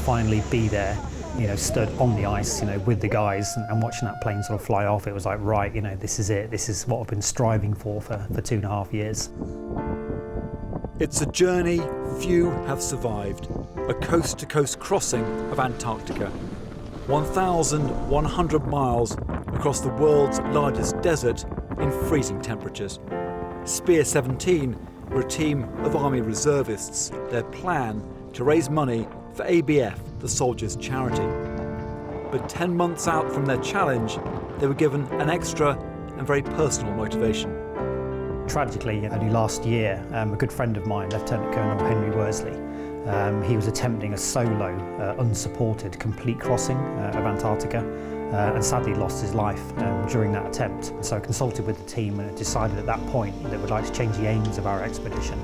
finally be there, stood on the ice, with the guys and watching that plane sort of fly off, it was like, right, this is it. This is what I've been striving for 2.5 years. It's a journey few have survived, a coast-to-coast crossing of Antarctica. 1,100 miles across the world's largest desert in freezing temperatures. Spear 17 were a team of Army reservists, their plan to raise money for ABF, the soldiers' charity. But 10 months out from their challenge, they were given an extra and very personal motivation. Tragically, only last year, a good friend of mine, Lieutenant Colonel Henry Worsley, he was attempting a solo, unsupported, complete crossing of Antarctica and sadly lost his life during that attempt. So I consulted with the team and decided at that point that we'd like to change the aims of our expedition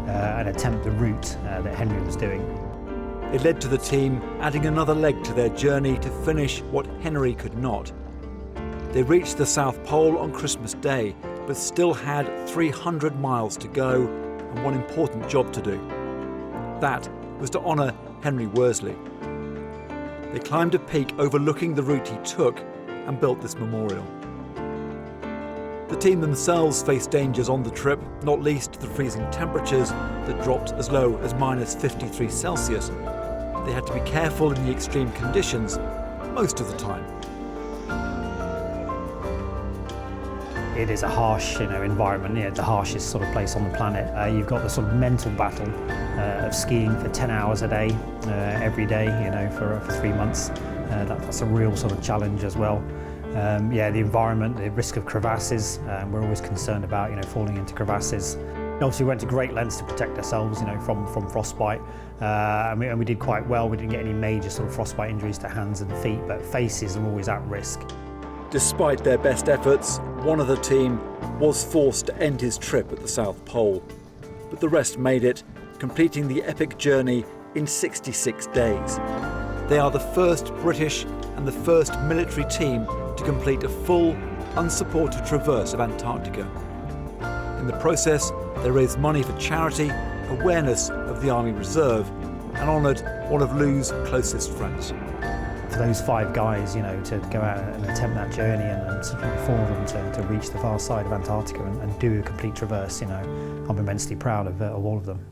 and attempt the route that Henry was doing. It led to the team adding another leg to their journey to finish what Henry could not. They reached the South Pole on Christmas Day, but still had 300 miles to go and one important job to do. That was to honour Henry Worsley. They climbed a peak overlooking the route he took and built this memorial. The team themselves faced dangers on the trip, not least the freezing temperatures that dropped as low as -53 Celsius. They had to be careful in the extreme conditions most of the time. It is a harsh, environment, the harshest sort of place on the planet. You've got the sort of mental battle of skiing for 10 hours a day, every day, for 3 months. That's a real sort of challenge as well. The environment, the risk of crevasses, we're always concerned about, falling into crevasses. Obviously, we went to great lengths to protect ourselves, from frostbite, and we did quite well. We didn't get any major sort of frostbite injuries to hands and feet, but faces are always at risk. Despite their best efforts, one of the team was forced to end his trip at the South Pole. But the rest made it, completing the epic journey in 66 days. They are the first British and the first military team to complete a full, unsupported traverse of Antarctica. In the process, they raised money for charity, awareness of the Army Reserve, and honoured one of Lou's closest friends. For those 5 guys, to go out and attempt that journey and for them to reach the far side of Antarctica and do a complete traverse, I'm immensely proud of all of them.